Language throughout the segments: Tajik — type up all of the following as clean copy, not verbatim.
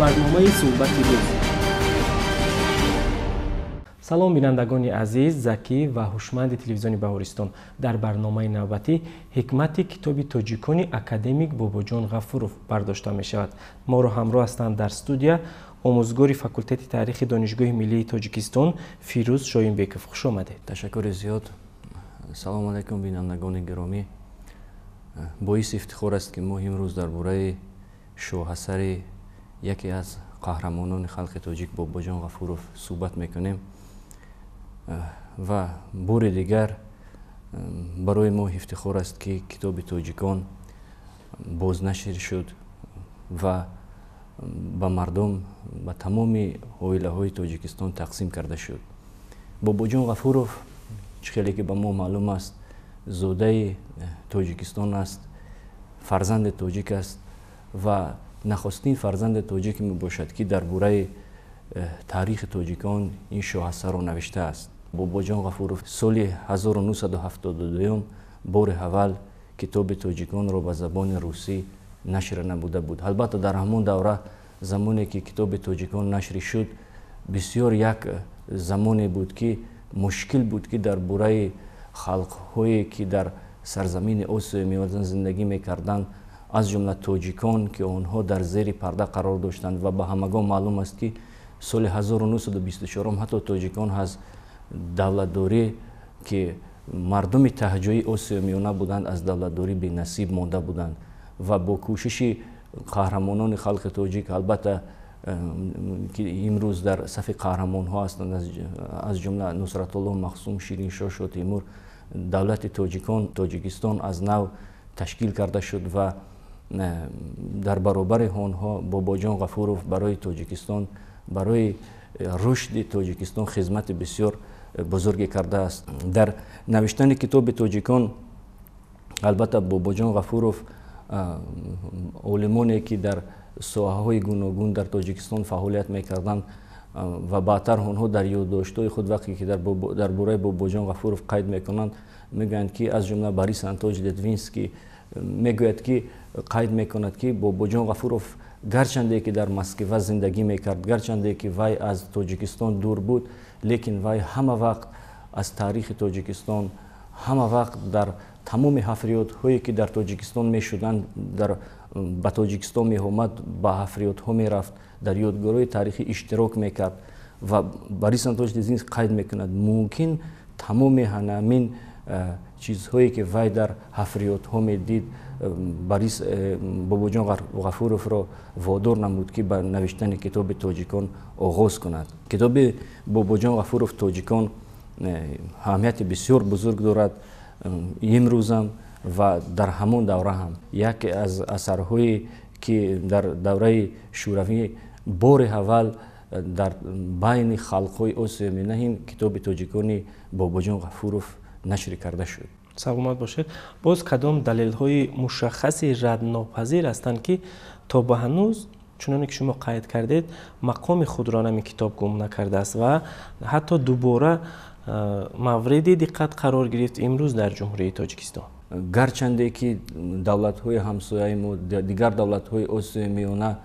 برنامه صحبتی روز. سلام بینندگان عزیز، زکی و هوشمند تلویزیون بهارستان. در برنامه نوبتی ҳикмати کتابی توجیکونی академик بوبوجون غفورов برداشته می شود. ما رو همراه هستند در استودیو آموزگار فاکولته تاریخ دانشگاه ملی تاجیکستان فیروز شاهینبеков. خوش آمدید. تشکر زیاد. سلام علیکم بینندگان گرامی. باعث افتخار است که ما امروز درباره شاهاثر یکی از قهرمانان خلق تاجیک باباجان غفورов صحبت میکنیم و بار دیگر برای ما افتخار است که کتاب توجیکان بازنشر شد و به مردم به تمام عائله های تاجیکستان تقسیم کرده شد. باباجان غفورov خیلی که به ما معلوم است زاده تاجیکستان است، فرزند تاجیک است و نخستین فرزند تاجیک می باشد که درباره تاریخ تاجیکان این شاهاثر را نوشته است. باباجان غفورov سال 1972 بار اول کتاب توجیکان را به زبان روسی نشر نموده بود. البته در همون دوره زمانی که کتاب توجیکان نشر شد بسیار یک زمانی بود که مشکل بود که درباره خلق‌هایی که در سرزمین آسیا میومدند زندگی میکردند، از جمله توجیکان که آنها در زیر پرده قرار داشتند و به همگان معلوم است که سال 1924 حتی توجیکان از دولتداری که مردم تهجوی آسیا میانه بودند از دولتداری به نصیب مانده بودند و با کوشش قهرمانان خلق تاجیک، البته که امروز در صف قهرمان ها هستند از جمله نصرت الله مخصوم، شیرین شاه، شاه تیمور، دولت تاجیکستان از نو تشکیل کرده شد و در برابر آنها باباجان غفورov برای تاجیکستان، برای رشد تاجیکستان خدمت بسیار بزرگی کرده است. در نوشتن کتاب توجیکان البته باباجان غفورov علمانی که در ساحه‌های گوناگون در تاجیکستان فعالیت میکردند و بعدتر آنها در یادداشت‌های خود وقتی که درباره باباجان غفورov قید میکنند میگویند که از جمله باریس انتوج لیتوینسکی میگوید که قید میکند که باباجان غفورov گرچنده که در مسکو زندگی میکرد، گرچنده که وی از تاجیکستان دور بود، لیکن وی همه وقت از تاریخ تاجیکستان، همه وقت در تمام حفریات‌هایی که در تاجیکستان میشدند، به تاجیکستان می آمد، به حفریات‌ها میرفت، در یادگارهای تاریخی اشتراک میکرد و باریس انتوج لیتوینسکی قید میکند ممکن تمام همین چیزهایی که وی در حفریات‌ها میدید باباجان غفورov را وادار نمود که به نوشتن کتاب توجیکان آغاز کند. کتاب باباجان غفورov توجیکان اهمیت بسیار بزرگ دارد امروز هم و در همون دوره هم. یکی از اثرهایی که در دوره شوروی بار اول در بین خلق‌های آسیا می نهیم کتاب توجیکانی باباجان غفورov نشر کرده شد. سلامت باشید. باز کدام دلیل‌های مشخصی رد ناپذیر هستند که تا به هنوز چنانکه که شما قید کردید مقام خود را نمی کتاب گم نکرده است و حتی دوباره مورد دقت قرار گرفت امروز در جمهوری تاجیکستان؟ گرچنده که دولت‌های همسایه ما، دیگر دولت‌های آسیا میانه،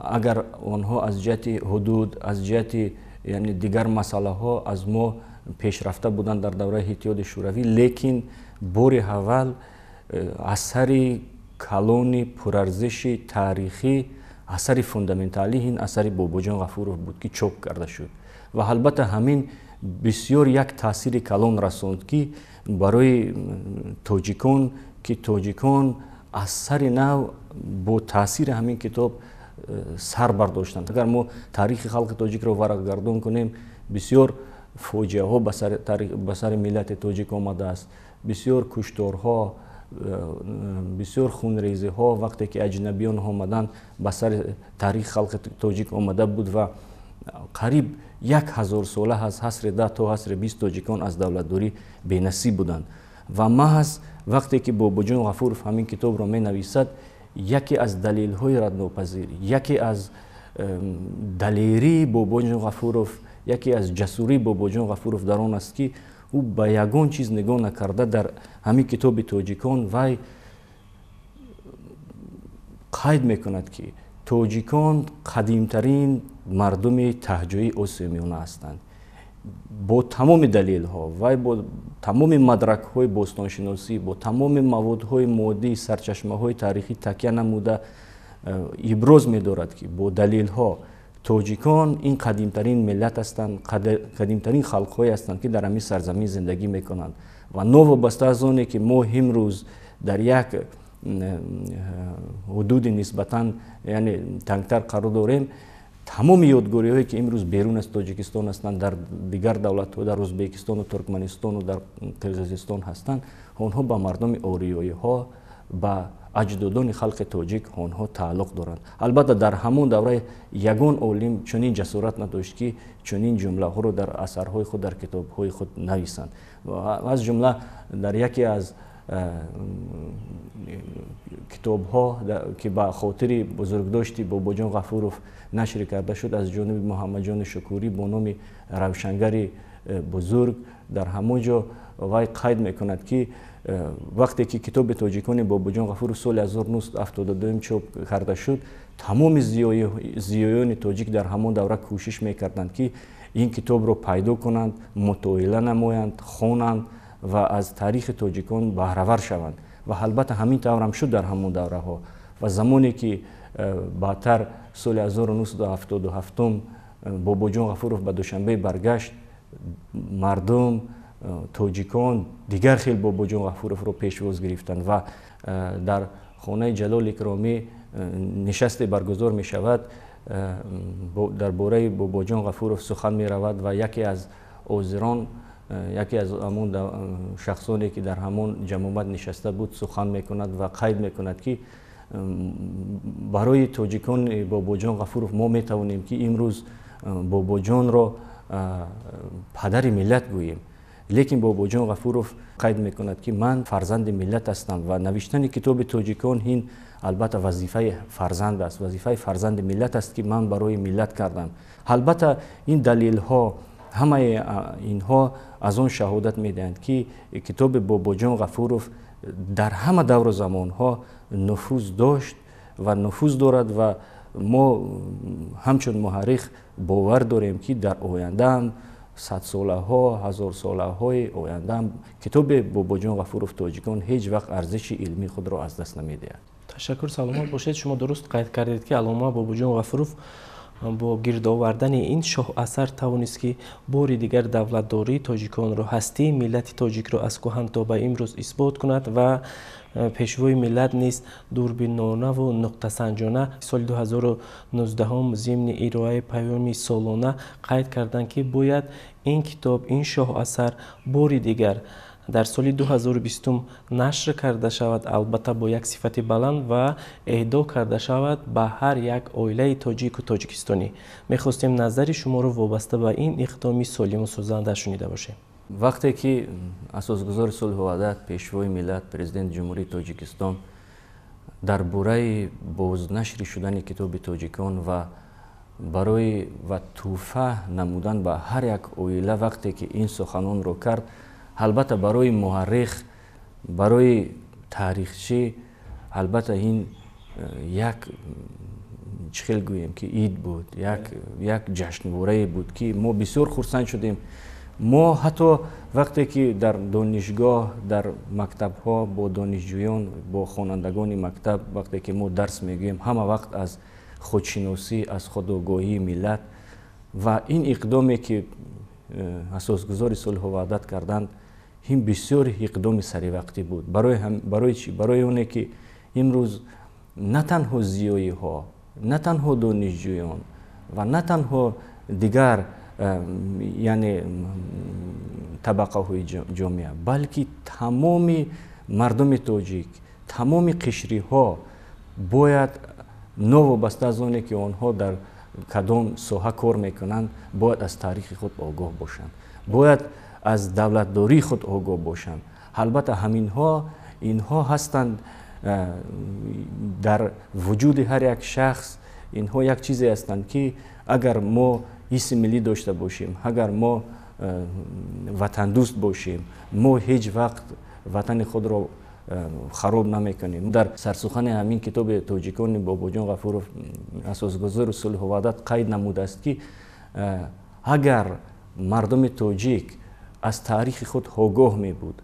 اگر آنها از جهت حدود، از جهت یعنی دیگر مسئله ها از ما پیشرفته بودند در دوره اتحاد شوروی، لیکن بار اول اثر کلان پرارزش تاریخی، اثر فوندامنتالی این اثر باباجان غفورov بود که چاپ کرده شد و البته همین بسیار یک تاثیر کلان رساند که برای تاجیکان که تاجیکان از سر نو با تاثیر همین کتاب سر برداشتند. اگر ما تاریخ خلق تاجیک را ورق گردان کنیم بسیار فاجعه ها به سر ملت تاجیک آمده است، بسیار کشتارها، بسیار خونریزی ها وقتی که اجنبیان آمدند به سر تاریخ خلق تاجیک آمده بود و قریب 1000 ساله از حصر 10 تا حصر 20 تاجیکان از دولتداری بی نصیب بودند و محض وقتی که باباجان غفورov همین کتاب را می نویسد یکی از دلیل های رد ناپذیر، یکی از دلیری باباجان غفورov، یکی از جسوری باباجان غفورov در آن است که او به یگان چیز نگاه نکرده در همین کتاب توجیکان وی قید میکند که тоҷикон қадимтарин мардуми таҳҷои осиёи миёна ҳастанд. бо тамоми далелҳо ва бо тамоми мадракҳои бостоншиносӣ, бо тамоми маводҳои моддии сарчашмаҳои таърихӣ такя намуда иброз медорад ки бо далелҳо тоҷикон ин қадимтарин миллат ҳастанд, қадимтарин халқҳое ҳастанд ки дар ҳамин сарзамин зиндагӣ мекунанд ва новобаста аз оне ки мо имрӯз дар як ҳудуди нисбатан яъне тангтар қарор дорем, тамоми ёдгориҳое ки имрӯз берун аз Тоҷикистон ҳастанд, дар дигар давлатҳо, дар Ӯзбекистону Туркманистону дар Қирғизистон ҳастанд, онҳо ба мардуми ориёиҳо, ба аҷдодони халқи тоҷик онҳо тааллуқ доранд. Албатта дар ҳамон давра ягон олим чунин ҷасорат надошт ки чунин ҷумлаҳоро дар асарҳои худ, дар китобҳои худ нависанд. Аз ҷумла дар яке аз китобҳо ки ба хотири бузургдошти Бобоҷон Ғафуров нашр карда шуд аз ҷониби Муҳаммадҷони Шукурӣ бо номи равшангари бузург, дар ҳамон ҷо вай қайд мекунад ки вақте ки китоби Тоҷикони Бобоҷон Ғафуров соли 1972 чоп карда шуд, тамоми зиёёни тоҷик дар ҳамон давра кӯшиш мекарданд ки ин китобро пайдо кунанд, мутоила намоянд, хонанд ва аз таърихи тоҷикон баҳравар шаванд. Ва албатта ҳамин таврам шуд дар ҳамон давраҳо. Ва замоне ки баъдтар соли 1977 Бобоҷон Ғафуров ба Душанбе баргашт, мардум тоҷикон дигар хел Бобоҷон Ғафуровро пешвоз гирифтанд ва дар хонаи Ҷалоли Икромӣ нишасте баргузор мешавад, дар бораи Бобоҷон Ғафуров сухан меравад ва яке аз озирон, яке аз ҳамон шахсоне ки дар ҳамон ҷамъомат нишаста буд сухан мекунад ва қайд мекунад ки барои тоҷикони Бобоҷон Ғафуров мо метавонем ки имрӯз Бобоҷонро падари миллат гӯем. Лекин Бобоҷон Ғафуров қайд мекунад ки ман фарзанди миллат ҳастам ва навиштани китоби Тоҷикон ин албатта вазифаи фарзанд аст, вазифаи фарзанди миллат аст ки ман барои миллат кардам. Албатта ин далелҳо, ҳамаи инҳо аз он шаҳодат медиҳанд ки китоби Бобоҷон Ғафуров дар ҳама давру замонҳо нуфуз дошт ва нуфуз дорад ва мо ҳамчун муҳаррих бовар дорем ки дар ояндаам садсолаҳо, ҳазорсолаҳои ояндаам китоби Бобоҷон Ғафуров Тоҷикон ҳеҷ вақт арзиши илмии худро аз даст намедиҳад. Ташаккур, саломат бошед. Шумо дуруст қайд кардед ки аллома Бобоҷон Ғафуров бо гирдовардани ин шоҳасар тавонист ки бори дигар давлатдории тоҷиконро, ҳастии миллати тоҷикро аз кӯҳан то ба имрӯз исбот кунад ва пешвои миллат низ дурбинонаву нуқтасанҷона соли 2019 зимни ироаи паёми солона қайд карданд ки бояд ин китоб, ин шоҳасар бори дигар дар соли 2020 нашр карда шавад, албатта бо як сифати баланд ва эҳдо карда шавад ба ҳар як оилаи тоҷику тоҷикистонӣ. Мехостем назари шуморо вобаста ба ин иқдоми солиму созанда шунида бошем. вақте ки асосгузори сулҳу ваҳдат, пешвои миллат, президенти ҷумҳурии Тоҷикистон дар бораи бознашри шудани китоби Тоҷикон ва барои ва тӯҳфа намудан ба ҳар як оила вақте ки ин суханонро кард, албатта барои муаррих, барои таърихчӣ, албатта ин як чӣ хел гӯем ки ид буд, як ҷашнворае буд ки мо бисёр хурсанд шудем. Мо ҳатто вақте ки дар донишгоҳ, дар мактабҳо бо донишҷӯён, бо хонандагони мактаб вақте ки мо дарс мегӯем, ҳама вақт аз худшиносӣ, аз худогоҳии миллат ва ин иқдоме ки асосгузори сулҳу ваҳдат карданд, ин бисёр иқдоми саривақтӣ буд. Барои чӣ? Барои оне ки имрӯз на танҳо зиёиҳо, на танҳо донишҷӯён ва на танҳо дигар яъне табақаҳои ҷомеа, балки тамоми мардуми тоҷик, тамоми қишриҳо бояд новобаста аз оне ки онҳо дар кадом соҳа кор мекунанд, бояд аз таърихи худ огоҳ бошанд, бояд аз давлатдории худ огоҳ бошанд. Албатта инҳо ҳастанд дар вуҷуди ҳар як шахс, инҳо як чизе ҳастанд ки агар мо ҳисси миллӣ дошта бошем, агар мо ватандӯст бошем, мо ҳеҷ вақт ватани худро хароб намекунем. дар сарсухани ҳамин китоби Тоҷикони Бобоҷон Ғафуров асосгузори сулҳу ваҳдат қайд намудааст ки агар мардуми тоҷик аз таърихи худ огоҳ мебуд,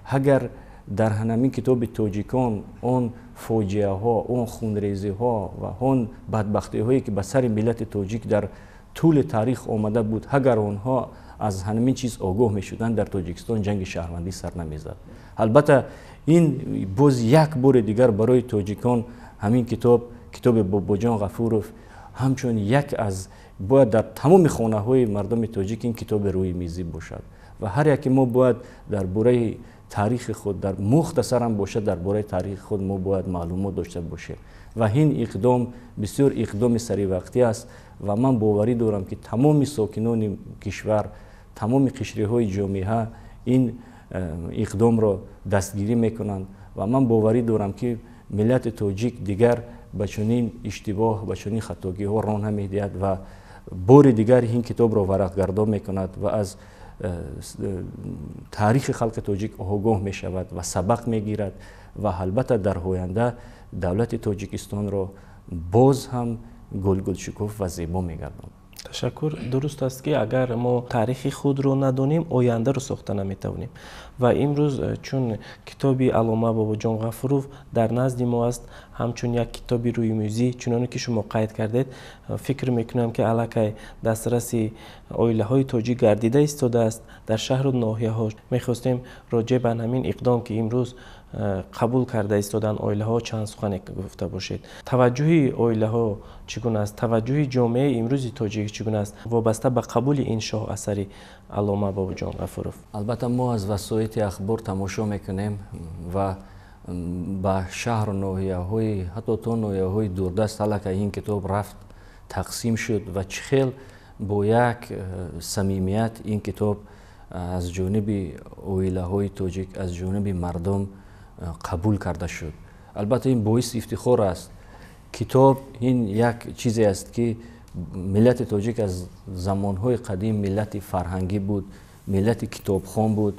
агар дар ҳамин китоби Тоҷикон он фоҷиаҳо, он хунрезиҳо ва он бадбахтиҳое ки ба сари миллати тоҷик дар тӯли таърих омада буд, агар онҳо аз ҳамин чиз огоҳ мешуданд, дар Тоҷикистон ҷанги шаҳрвандӣ сар намезад. албатта ин боз як бори дигар барои тоҷикон ҳамин китоби Бобоҷон Ғафуров ҳамчун як аз бояд дар тамоми хонаҳои мардуми тоҷик ин китоби рӯймизӣ бошад ва ҳар яке мо бояд дар бораи таърихи худ, дар мухтасарам бошад, дар бораи таърихи худ мо бояд маълумот дошта бошем ва ин иқдом бисёр иқдоми саривақтӣ аст ва ман боварӣ дорам ки тамоми сокинони кишвар, тамоми қишриҳои ҷомеа ин иқдомро дастгирӣ мекунанд ва ман боварӣ дорам ки миллати тоҷик дигар ба чунин иштибоҳ, ба чунин хатогиҳо рон намедиҳад ва бори дигар ин китобро варақгардон мекунад ва аз таърихи халқи тоҷик огоҳ мешавад ва сабақ мегирад ва албатта дар оянда давлати Тоҷикистонро боз ҳам гулгулшукуф ва зебо мегардонад. ташаккур. дуруст аст ки агар мо таърихи худро надонем, ояндаро сохта наметавонем ва имрӯз чун китоби алома Бобоҷон Ғафуров дар назди мо аст ҳамчун як китоби рӯймӯзӣ, чуноне ки шумо қайд кардед, фикр мекунам ки аллакай дастраси оилаҳои тоҷик гардида истодааст дар шаҳру ноҳияҳо. мехостем роҷеъ ба ҳамин иқдом ки имрӯз қабул карда истодан оилаҳо чанд сухане гуфта бошед. таваҷҷӯҳи оилаҳо чӣ гуна аст? таваҷҷӯҳи ҷомеаи имрӯзи тоҷик чӣ гуна аст вобаста ба қабули ин шоҳ асари алома Бобоҷон Ғафуров? албатта мо аз васоити ахбор тамошо мекунем ва ба шаҳру ноҳияҳои ҳатто то ноҳияҳои дурдаст аллакай ин китоб рафт тақсим шуд ва чӣ хел бо як самимият ин китоб аз ҷониби оилаҳои тоҷик, аз ҷониби мардум қабул карда шуд. албатта ин боиси ифтихор аст. китоб ин як чизе аст ки миллати тоҷик аз замонҳои қадим миллати фарҳангӣ буд, миллати китобхон буд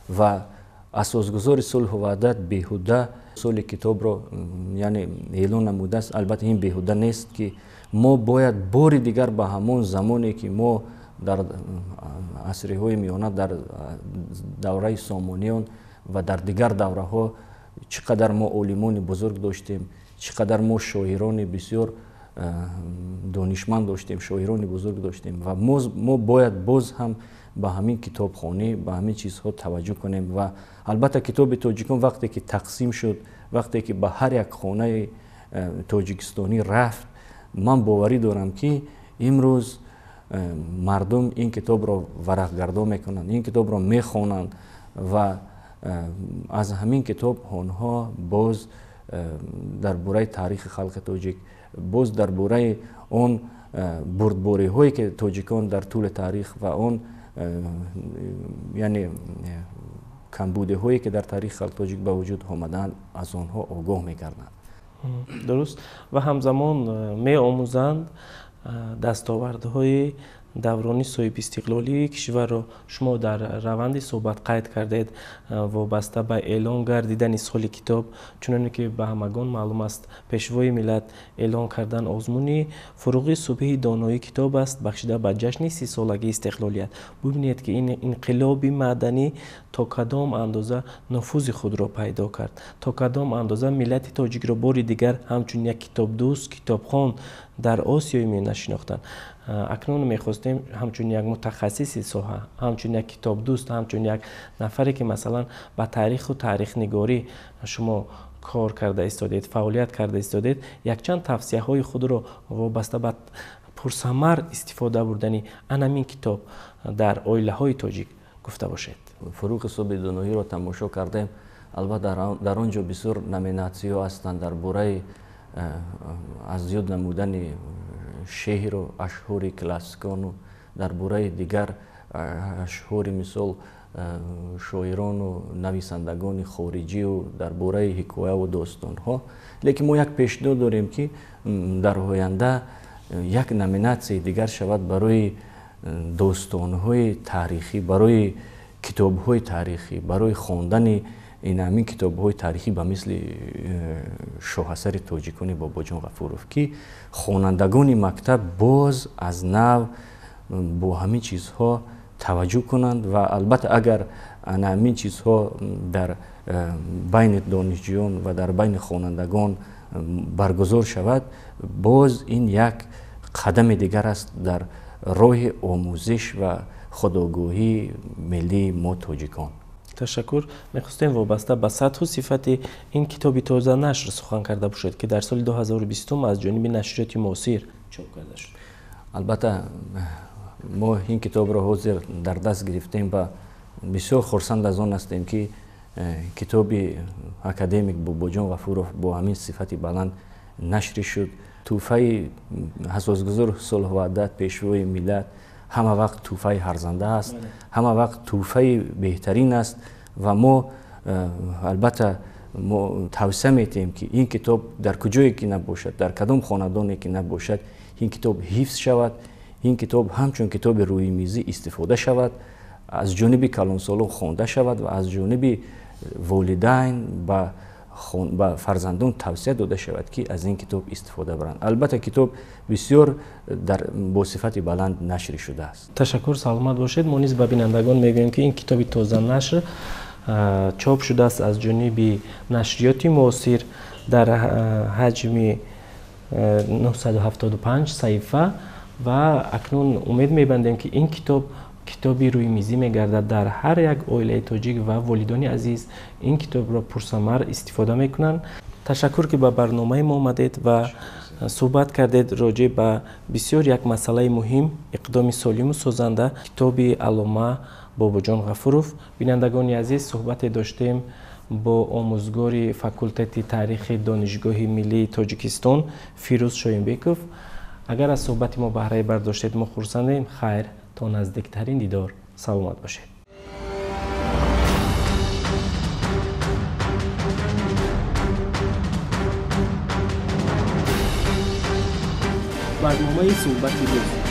ва асосгузори сулҳу ваҳдат беҳуда соли китобро яъне эълон намудааст. албатта ин беҳуда нест ки мо бояд бори дигар ба ҳамон замоне ки мо дар асриҳои миёна, дар давраи Сомониён ва дар дигар давраҳо чӣ қадар мо олимони бузург доштем, чӣ қадар мо шоирони бисёр донишманд доштем, шоирони бузург доштем ва мо бояд боз ҳам ба ҳамин китобхонӣ, ба ҳамин чизҳо таваҷҷӯҳ кунем ва албатта китоби Тоҷикон вақте ки тақсим шуд, вақте ки ба ҳар як хонаи тоҷикистонӣ рафт, ман боварӣ дорам ки имрӯз мардум ин китобро варақгардон мекунанд, ин китобро мехонанд ва аз ҳамин китоб онҳо боз дар бораи таърихи халқи тоҷик, боз дар бораи он бурдбориҳое ки тоҷикон дар тӯли таърих ва он яъне камбудиҳое ки дар таърихи халқи тоҷик ба вуҷуд омадаанд, аз онҳо огоҳ мегарданд. дуруст. ва ҳамзамон меомӯзанд дастовардҳои даврони соҳиби истиқлолии кишварро. шумо дар раванди суҳбат қайд кардед вобаста ба эълон гардидани соли китоб, чуноне ки ба ҳамагон маълум аст, пешвои миллат эълон кардан озмуни фуруғи субҳи донои китоб аст, бахшида ба ҷашни 30-солагии истиқлолият. бубинед ки ин инқилоби маданӣ то кадом андоза нуфузи худро пайдо кард, то кадом андоза миллати тоҷикро бори дигар ҳамчун як китобдӯст, китобхон дар Осиёи Миёна шинохтанд. акнун мехостем ҳамчун як мутахассиси соҳа, ҳамчун як китобдӯст, ҳамчун як нафаре ки масалан ба таъриху таърихнигорӣ шумо кор карда истодед, фаъолият карда истодед, якчанд тавсияҳои худро вобаста ба пурсамар истифода бурдани анамин китоб дар оилаҳои тоҷик гуфта бошед. фуруғи субҳи доноиро тамошо кардем. албатта дар он ҷо бисёр номинатсиҳо ҳастанд дар бораи аз ёд намудани шеҳру ашҳури классикону дар бораи дигар ашҳури мисол шоирону нависандагони хориҷию дар бораи ҳикояву достонҳо. лекин мо як пешниҳод дорем ки дар оянда як номинатсияи дигар шавад барои достонҳои таърихӣ, барои китобҳои таърихӣ, барои хондани ин ҳамин китобҳои таърихӣ ба мисли шоҳасари тоҷикони Бобоҷон Ғафуров ки хонандагони мактаб боз аз нав бо ҳамин чизҳо таваҷҷӯҳ кунанд ва албатта агар ҳамин чизҳо дар байни донишҷӯён ва дар байни хонандагон баргузор шавад, боз ин як қадами дигар аст дар роҳи омӯзиш ва худогоҳии миллии мо тоҷикон. ташаккур. мехостем вобаста ба сатҳу сифати ин китоби тоза нашр сухан карда бошед ки дар соли 2020 аз ҷониби нашриёти муосир чоп карда шуд. албатта мо ин китобро ҳозир дар даст гирифтем ва бисёр хурсанд аз он ҳастем ки китоби академик Бобоҷон Ғафуров бо ҳамин сифати баланд нашри шуд. тӯҳфаи асосгузор солҳуваҳдат, пешвои миллат ҳама вақт тӯҳфаи ҳарзанда аст, ҳама вақт тӯҳфаи беҳтарин аст ва мо албатта мо тавсия метиҳем ки ин китоб дар куҷое ки набошад, дар кадом хонадоне ки набошад, ин китоб ҳифз шавад, ин китоб ҳамчун китоби рӯйимизӣ истифода шавад, аз ҷониби калонсолон хонда шавад ва аз ҷониби волидайн ба фарзандон тавсия дода шавад ки аз ин китоб истифода баранд. албатта китоб бисёр бо сифати баланд нашри шудааст. ташаккур, саломат бошед. мо низ ба бинандагон мегӯем ки ин китоби тоза нашр чоп шудааст аз ҷониби нашриёти муосир дар ҳаҷми 975 саҳифа ва акнун умед мебандем ки ин китоби рӯймизӣ мегардад. дар ҳар як оилаи тоҷик ва волидони азиз ин китобро пурсамар истифода мекунанд. ташаккур ки ба барномаи мо омадед ва суҳбат кардед роҷеъ ба бисёр як масъалаи муҳим, иқдоми солиму созанда китоби аллома Бобоҷон Ғафуров. бинандагони азиз, суҳбате доштем бо омӯзгори факултети таърихи донишгоҳи миллии Тоҷикистон Фирӯз Шоимбеков. агар аз суҳбати мо баҳрае бардоштед, мо хурсандем. хайр, то наздиктарин дидор. саломат бошед. барномаи суҳбати рӯз.